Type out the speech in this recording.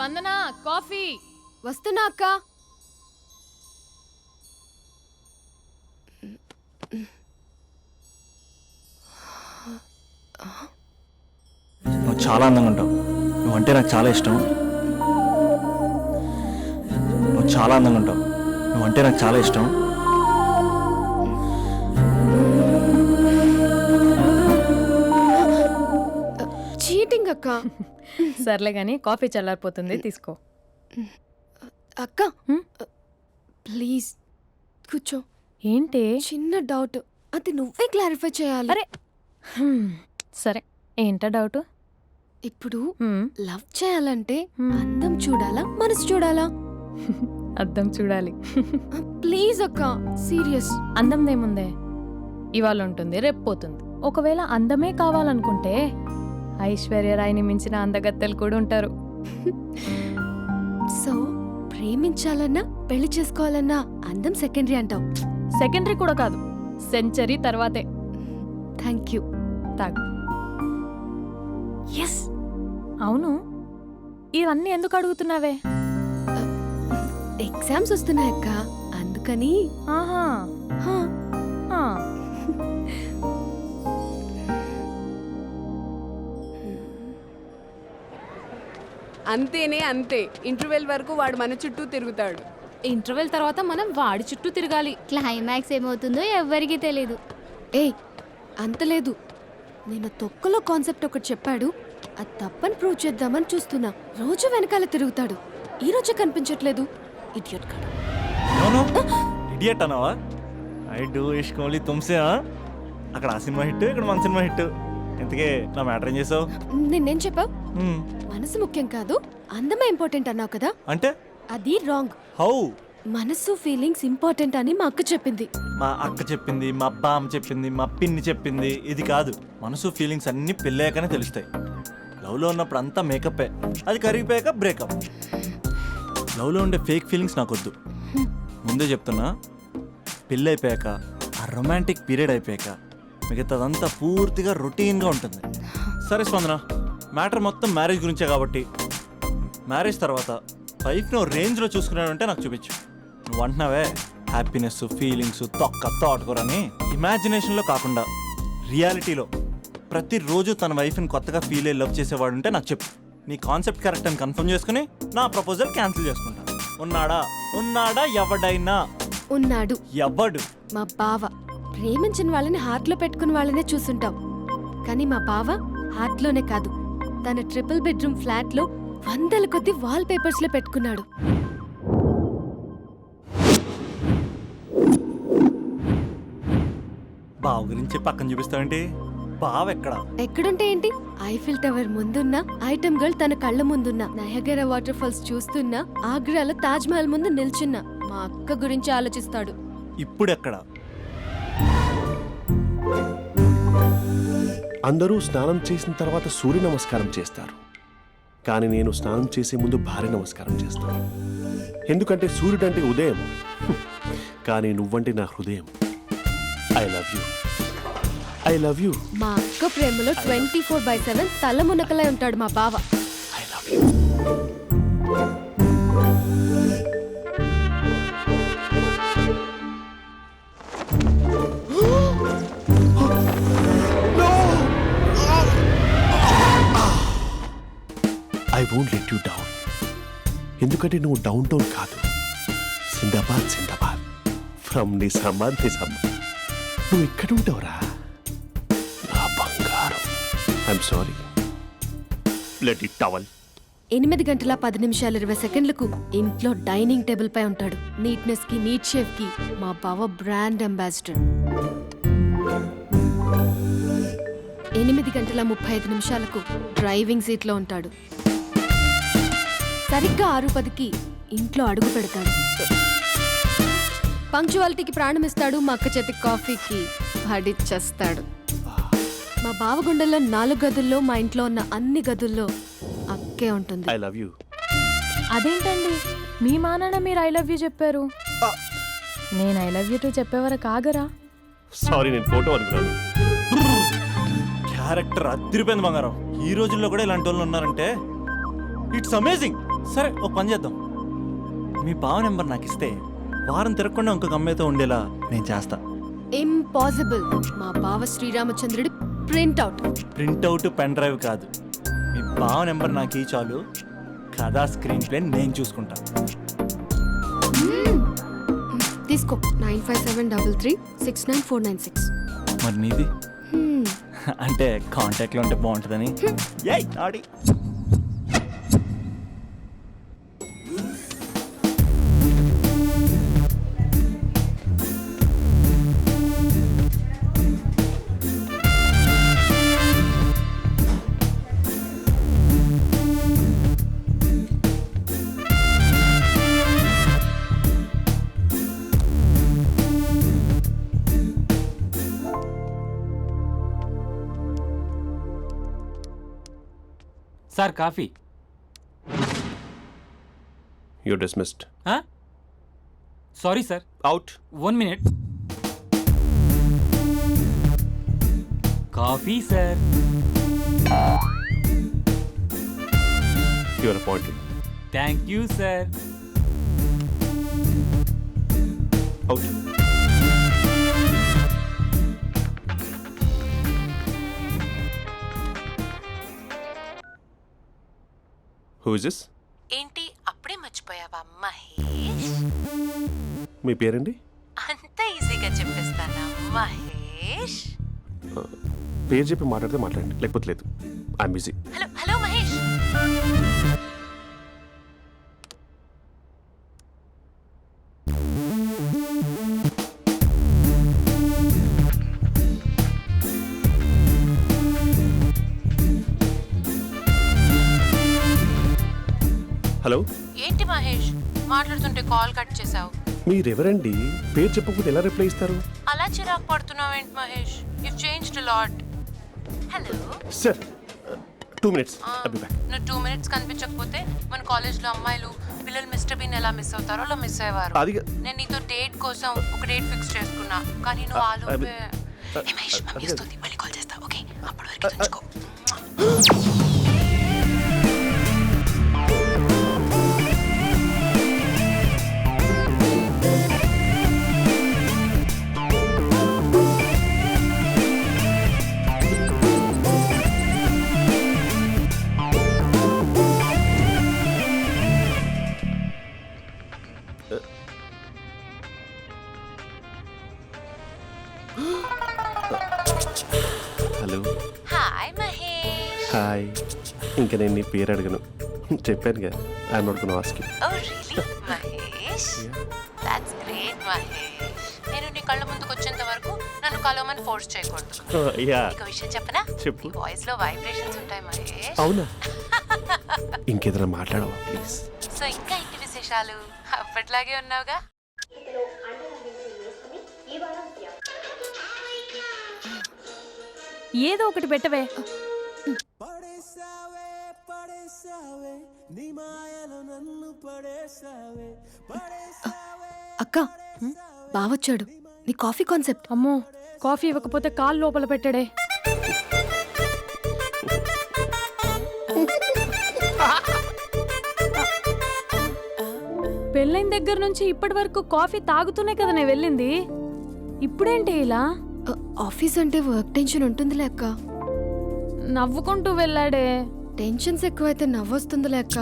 స్పందన కాఫీ. వస్తున్నా అక్క. నువ్వు చాలా అందంగా ఉంటావు. నువ్వంటే నాకు చాలా ఇష్టం. నువ్వు చాలా అందంగా ఉంటావు. నువ్వంటే నాకు చాలా ఇష్టం. చీటింగ్ అక్క. సర్లే గాని కాఫీ చల్లారిపోతుంది, తీసుకో. అక్క ప్లీజ్ కూర్చో. ఏంటి? చిన్న డౌట్, అది నువ్వే క్లారిఫై చేయాలి. అరే సరే, ఏంటా డౌట్? ఇప్పుడు లవ్ చేయాలంటే అందం చూడాలా మనసు చూడాలా? అద్దం చూడాలి. ప్లీజ్ అక్క, సీరియస్. అందం ఇవాళ ఉంటుంది, రేపు పోతుంది. ఒకవేళ అందమే కావాలనుకుంటే ఐశ్వర్యరాయ్ని మించిన అందగత్తెలు కూడా ఉంటారు. సో ప్రేమించాలన్నా పెళ్లి చేసుకోవాలన్నా అందం సెకండరీ అంటావు? సెకండరీ కూడా కాదు, సెంచరీ తర్వాతే. Thank you. తాగు. ఎస్. అవును, ఇవన్నీ ఎందుకు అడుగుతున్నావే? ఎగ్జామ్స్ వస్తున్నాయక్క, అందుకని. ఆహా. హా. ఆ. అంతేనే అంతే. ఇంటర్వెల్ వరకు వాడు మన చుట్టూ తిరుగుతాడు. ఇంటర్వెల్ తర్వాత మనం వాడి చుట్టూ తిరగాలి. క్లైమాక్స్ ఏమవుతుందో ఎవ్వరికీ తెలీదు. ఏయ్ అంత లేదు. నేను తొక్కలో కాన్సెప్ట్ ఒకటి చెప్పాడు, అది తప్పని ప్రూవ్ చేద్దామని చూస్తున్నా. రోజు వెనకాల తిరుగుతాడు, ఈ రోజే కనిపించట్లేదు. ఇడియట్ కాడు. ఇడియట్ అన్నావా? ఐ డూ ఇష్క్ ఓన్లీ తుమ్సే. అక్కడ ఆ సినిమా హిట్, ఇక్కడ మన సినిమా హిట్. ఇంతకే నా మ్యాటర్ ఏం చేసావు? నిన్నేం చెప్పావు? మనసు ముఖ్యం కాదు, అందమే ఇంపార్టెంట్ అన్నావు కదా. అంటే అది రాంగ్. హౌ? మనసు ఫీలింగ్స్ ఇంపార్టెంట్ అని మా అక్క చెప్పింది. మా అక్క చెప్పింది, మా బామ్మ చెప్పింది, మా పిన్ని చెప్పింది. ఇది కాదు, మనసు ఫీలింగ్స్ అన్ని పెళ్ళాకనే తెలుస్తాయి. లవ్లో ఉన్నప్పుడు అంతా మేకప్పే, అది కరిగిపోయాక బ్రేకప్. లవ్లో ఉండే ఫేక్ ఫీలింగ్స్ నాకొద్దు. ముందే చెప్తున్నా, పెళ్ళి అయిపోయాక, ఆ రొమాంటిక్ పీరియడ్ అయిపోయాక మిగతాదంతా పూర్తిగా రొటీన్గా ఉంటుంది. సరే స్పందన, మ్యాటర్ మొత్తం మ్యారేజ్ గురించే కాబట్టి మ్యారేజ్ తర్వాత లైఫ్ను రేంజ్లో చూసుకున్నాడంటే నాకు చూపించు. నువ్వు అంటున్నావే హ్యాపీనెస్ ఫీలింగ్స్ తోటకూరని, ఇమాజినేషన్లో కాకుండా రియాలిటీలో ప్రతిరోజు తన వైఫ్ని కొత్తగా ఫీల్ అయ్యి లవ్ చేసేవాడు ఉంటే నాకు చెప్పు. నీ కాన్సెప్ట్ కరెక్ట్ అని కన్ఫర్మ్ చేసుకుని నా ప్రపోజల్ క్యాన్సిల్ చేసుకుంటా. ఉన్నాడా ఎవడైనా? ఉన్నాడు. ఎవడు? మా బావ. ప్రేమించిన వాళ్ళని హార్ట్లో పెట్టుకున్న వాళ్ళనే చూసుంటాం, కానీ మా బావ హార్ట్లోనే కాదు, తన ట్రిపుల్ బెడ్రూమ్ ఫ్లాట్లో వందల కొద్ది వాల్ పేపర్స్ లో పెట్టుకున్నాడు. బావ గురించి పక్కన చూపిస్తావేంటి? బావ ఎక్కడుంటే ఏంటి? ఐఫిల్ టవర్ ముందున్న ఐటమ్ గర్ల్ తన కళ్ళ ముందున్న నయగరా వాటర్ ఫాల్స్ చూస్తున్నా, ఆగ్రాలో తాజ్ మహల్ ముందు నిల్చున్నా మా అక్క గురించి ఆలోచిస్తాడు. ఇప్పుడెక్కడ? అందరూ స్నానం చేసిన తర్వాత సూర్య నమస్కారం చేస్తారు, కానీ నేను స్నానం చేసే ముందు భార్య నమస్కారం చేస్తాను. ఎందుకంటే సూర్యుడు అంటే ఉదయం, కానీ నువ్వంటే నా హృదయం. I love you. I love you. మా అక్క ప్రేమలో 24/7 తల మునకలై ఉంటాడు మా బావ. I love you. I won't let you down. ఎందుకంటే నువ్వు డౌన్ టౌన్ కాదు, జిందాబాద్ జిందాబాద్ ఫ్రమ్ నిజామాబాద్. నువ్వు ఇక్కడ ఉంటావురా నా బంగారం. I'm sorry. Let it towel. 8 గంటల 10 నిమిషాలు 20 సెకండ్లకు ఇంట్లో డైనింగ్ టేబుల్ పై ఉంటాడు. నీట్నెస్ కి, నీట్ షేఫ్ కి మా బావ బ్రాండ్ అంబాసిడర్. 8 గంటల 35 నిమిషాలకు డ్రైవింగ్ సీట్ లో ఉంటాడు. సరిగ్గా 6:10కి ఇంట్లో అడుగు పెడతాడు. పంక్చువాలిటీకి ప్రాణమిస్తాడు. మా అక్క చేతి కాఫీకి పడిచ్చేస్తాడు. మా బావ గుండెల్లో 4 గదుల్లో, మా ఇంట్లో ఉన్న అన్ని గదుల్లో అక్కే ఉంటుంది. I love you. అదేంటండి, మీ మానాన్న మీరు ఐ లవ్ యూ చెప్పారు, నేను ఐ లవ్ యూ టూ చెప్పేవరకు ఆగరా? సారీ, నేను ఫోటో అనుకున్నాను. క్యారెక్టర్ అదిరిపోయింది బంగారం. ఈ రోజుల్లో కూడా ఇలాంటి వాళ్ళు ఉన్నారంటే ఇట్స్ అమేజింగ్. సరే ఒక పని చేద్దాం, మీ బావ నెంబర్ నాకు ఇస్తే వారం తిరగకుండా ఇంకొక అమ్మాయితో ఉండేలా నేను చేస్తా. ఇంపాసిబుల్. మా బావ శ్రీరామచంద్రుడి ప్రింట్అవుట్. ప్రింట్అవుట్ పెన్ డ్రైవ్ కాదు, మీ బావ నెంబర్ నాకు ఈ చాలు, కథా స్క్రీన్ ప్లే నేను చూసుకుంటా. తీసుకో 9573369496. మరి నీది అంటే కాంటాక్ట్లో ఉంటే బాగుంటుందని. ఏయ్ ఆడి sir coffee. You dismissed. Sorry sir, out. 1 minute. Coffee sir. You are appointed. Thank you sir. Out. Who is this? ఏంటి అప్పుడే మర్చిపోయావా మహేష్? మీ పేరండి? అంత ఈజీగా చెప్పేస్తానా మహేష్? పేరు చెప్పి మాట్లాడితే మాట్లాడండి, లేకపోతే లేదు. I'm busy. Hello hello Mahesh. Hello, ఏంటి మహేష్ మాట్లాడుతుంటే కాల్ కట్ చేసావు? మీరెవరండి? పేరు చెప్పకపోతే ఎలా రిప్లై ఇస్తారు? అలా చిరాకు పడుతున్నావు ఏంటి Mahesh? You changed a lot. Hello sir 2 minutes. I'll be back. నువ్వు 2 minutes కనిపించకపోతే మన కాలేజ్లో అమ్మాయిలు పిల్లలు మిస్టర్ బీన్ ఎలా మిస్ అవుతారో అలా మిస్ అయ్యేవారు. అది నేను నీతో డేట్ కోసం ఒక డేట్ ఫిక్స్ చేసుకున్నా, కానీ నువ్వు ఆలోపే. మహేష్ మమ్మీ వస్తుంది, మళ్ళీ కాల్ చేస్తా. ఓకే, అప్పటి వరకు ఉంచుకో. హలో. హాయ్ మహేష్. హాయ్. ఇంకా నేను నీ పేరు అడగను, చెప్పానుగా. I'm not gonna ask you. Oh really Mahesh? That's great Mahesh. నేను నీ కళ్ళ ముందుకు వచ్చేంత వరకు నన్ను కలవమని ఫోర్స్ చేయకూడదు. యా, నీకు విషయం చెప్పనా? చెప్పు. నీ వాయిస్ లో వైబ్రేషన్స్ ఉంటాయి మహేష్. అవునా? ఇంకేదైనా మాట్లాడవా ప్లీజ్? సో ఇంకా ఇంటి విశేషాలు అప్పట్లాగే ఉన్నావుగా? ఏదో ఒకటి పెట్టవే. అక్క, బావొచ్చాడు. నీ కాఫీ కాన్సెప్ట్. అమ్మో, కాఫీ ఇవ్వకపోతే కాలు లోపల పెట్టాడే. పెళ్ళైన దగ్గర నుంచి ఇప్పటి వరకు కాఫీ తాగుతూనే కదా నేను వెళ్ళింది. ఇప్పుడేంటి ఇలా? ఆఫీస్ అంటే వర్క్ టెన్షన్ ఉంటుందిలే అక్క. నవ్వుకుంటూ వెళ్ళాడే. టెన్షన్స్ ఎక్కువైతే నవ్వొస్తుందిలే అక్క.